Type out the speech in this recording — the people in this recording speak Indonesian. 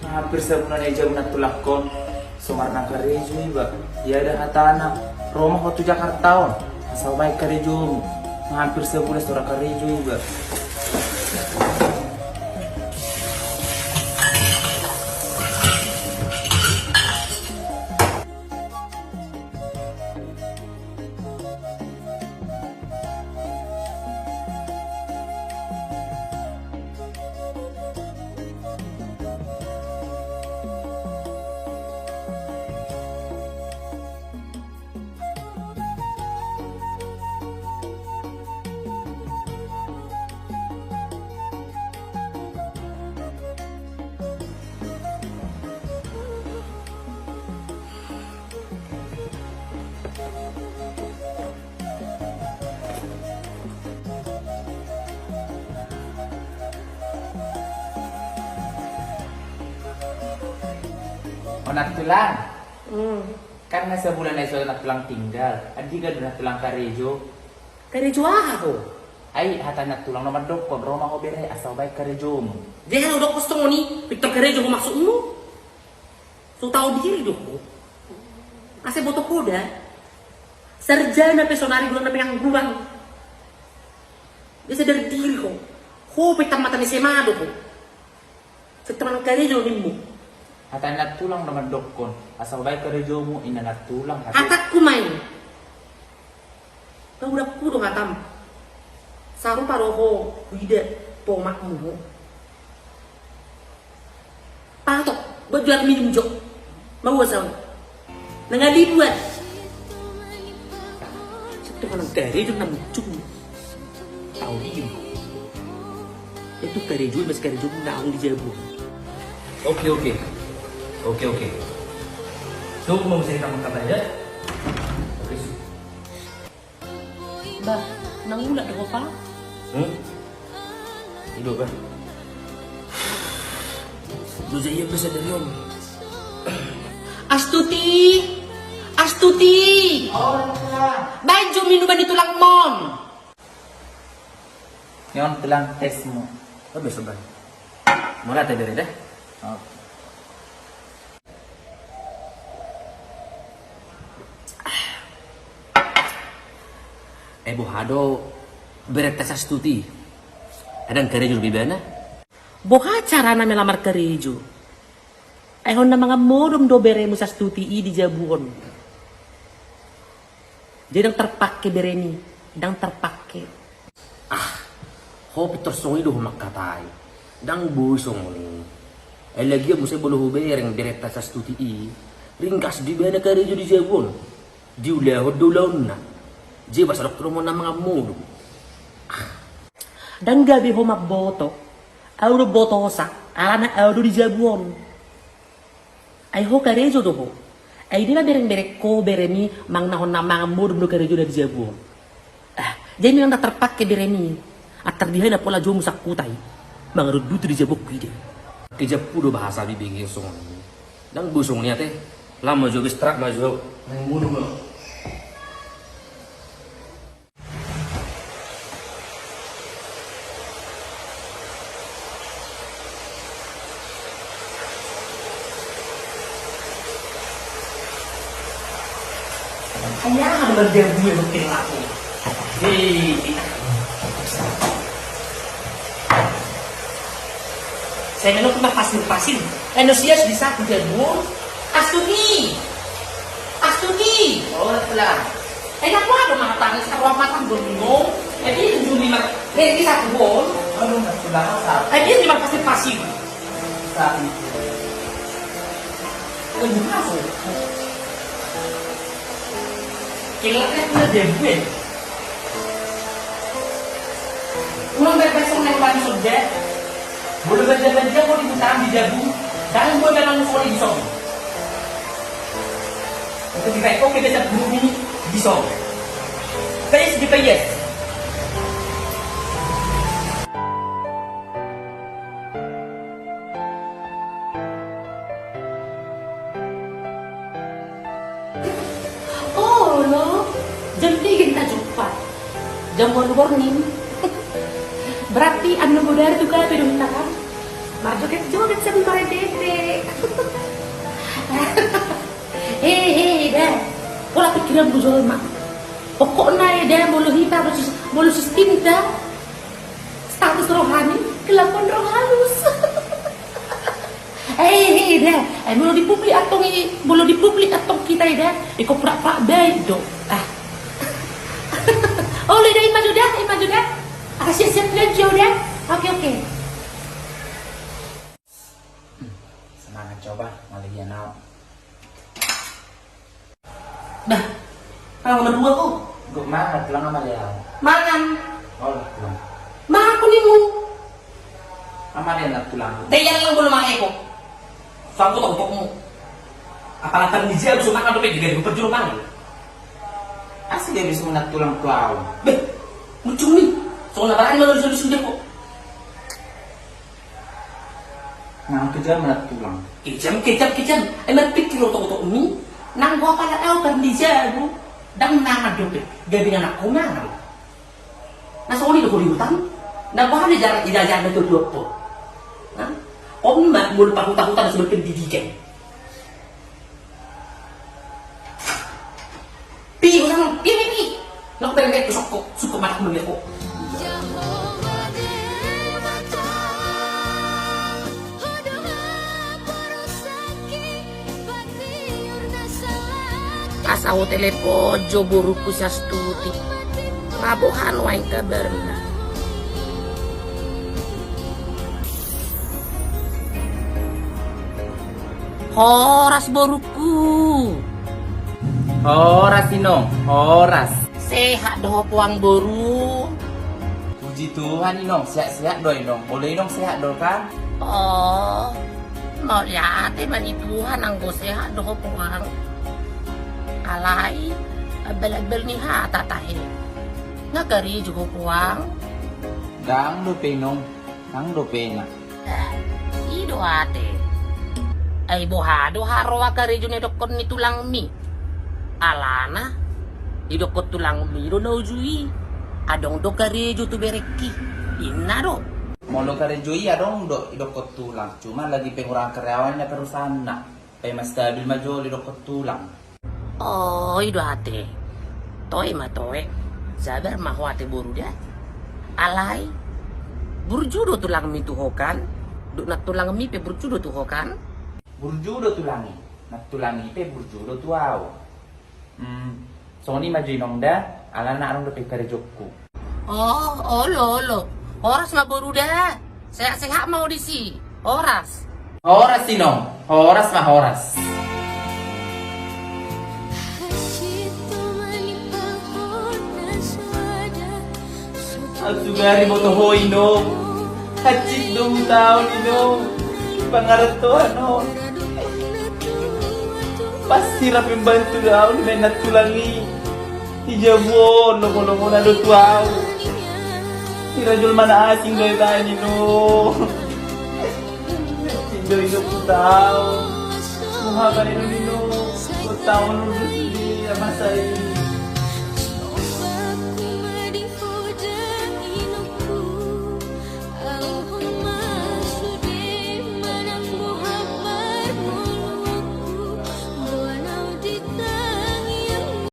Hampir sebulan aja unat tulakon. Sumarna karejo iba. Ya ada hatana. Roma hotu Jakarta. Asal baik karejo. Hampir sebulan sora karejo iba. Anak tulang, karena sebulan aja anak tulang tinggal, adi kan anak tulang karejo. Karejo ako. Ay, hata anak tulang nomor dokon, Roma ko bere asal baik karejo mo. Jangan udah kosong ni, Victor Karejo ko maksudmu. So tahu diri dong. Kasi boto kuda. Sarjana personari gulong na pinang gulong. Bisa dari diri ko. Hope mata ni semado ko. Sa teman Karejo ni mo. Hata anak tulang nomor dokon, asal baik karejo mo ina anak tulang. Atak kumain. Tahu udah kudo ngatam. Saru paroho wida pomak mo. Patok, berjual minum jok. Mau asal. Nangali buat. Satu kan Karejo nam cung. Tahu dia. Itu Karejo mas Karejo naung di Jabu. Oke. Tuh mau saya kamu kata ya. Oke. Bah, nangulat ako pa. Hidup kan? Lu saya bisa dari om. Astuti. Oh, Baju minuman di tulang mom. yon tulang tes mo. Oh, besok bang. Mulai dari dah. Oh. Bohado beretas astuti. Adang Karejo lebih bana. Boha cara na melamar Karejo. Ayhon na mga modom do bere mo sa Astuti di Jabuon. Jadi dang terpakai bere ni. Dang terpakai. Hopi tersongi do makatai. Dang busong ni. Lagi mo sa bolo bereng beretas astuti. Ringkas di bana Karejo di Jabon. Di ulahod do laon na. Di basa dokter mo na mga modom. Dan gabi ho maboto. Auro boto sa. Ala na auro di Jabuon. Ay ho Karejo do ho. Ay di na bereng-bereng ko beremi mang nahon na mga modom do Karejo da di Jabuon. Jadi nang terpakai beremi. At terdihay na pola jomo sa kutay. Mga ruduto di Jabok kuide. Kejapudo bahasa bibigil song. Dang busong niya teh. Lama jo strak majo. Nang modom mo. Kaya berdebu yang bikin aku. Saya menurut kena pasir-pasir. Enosias bisa kejadian. Astuti. Oh lah. Enak apa mah tangis kalau matang bingung. Jadi itu lima. Ini satu bol. Aduh, sudah masak. Ini lima pasir-pasir. Sapi. Ini masuk. Kayaknya punya debuin. Ulang berbesok naik bani subjek. Boleh baca-baca kok dibutuhkan di jabu. Dan gue memang mau di song. Untuk di oke bisa bumi di song. Face di yes. Jam warning. Berarti anu budar juga pedung takam. Marjo ket jom. udah bisa dimarahin dedek. Hehehe, dah. Pola pikiran bujol mak. Pokoknya ya dah, mulu sistem dah. Status rohani, kelakuan roh halus. Hehehe, dah. Mulu di publik atau kita ya dah. Iko prak-prak baik dong. Oh, udah maju dah. Aku siap-siap ngaji udah. Oke. Semangat coba malah nau. Dah. Kalau berdua kok. Gue mana tulang sama dia? Makan. Oh, tulang. Makan aku nih mu. Sama dia nak tulang. Tanya lang belum makan ko. Sangko tong mo. Apalatan ni Zia gusto makan doon di perjuru makan. Asli dia bisa nak tulang tuau. Beh, muncul nih. Soalnya barang malu disuruh dia kok. Nang kejam nak tulang. Kejam. Emang pikir otok mi. Nang gua pala tahu kan di Zia bu. Dang nangan doon. Gabi anak ko nangan. Nasa uli ko di hutan. Nang gua hanya jarak na tuh po. Om mak mulu pahutan sebagai pendidikan. Pi. Nak pengen ke sokok, suka manak mulu ko. Asawo telepojo buruku sastuti. Rabuhan wain kabarna. Horas boruku. Horas Inong, horas. Sehat doh puang boru. Puji Tuhan Inong, sehat-sehat doi Inong. Boleh Inong sehat doi kan? Oh, mau lihat mani Tuhan anggo sehat doh puang. Alai, abel-abel ni hata tahe. Nagari juga puang. Dang do pe Inong, dang do pe na. Ido ate. Ay bohado haro akari june dokon ni tulang mi. Alana, idokot tulang mi do naujui. Adong do kari ju tu bereki. Inna do. Molo karejoi adong do idokot tulang. Cuma lagi pengurang karyawannya perusahaan na. Pay mas stabil majo idokot tulang. Oh, ido ate. Toy ma toy. Sabar mah wate buru dia. Alai. Burju do tulang mi tuhokan. Do na tulang mi pe burju do tuhokan. Burju do tulangi. Nak tulangi pe burju do tuau. Soni maju Inong da. Ala na arong do pe karejokku. Oh, lo. Horas mah buru dah. Sehat-sehat mau disi. Horas. Horas Inong, horas mah horas. Sugari boto ho Inong. Hacik dong taon Inong. Pangarap to ano. Pasti rapim bantu daun may natulangi. Hijabon, loko-loko na lutuaw. Tirajul mana asing doy tayo Inong. Sindoy do putaw. Muha ka Inong. Putaw nung di masay.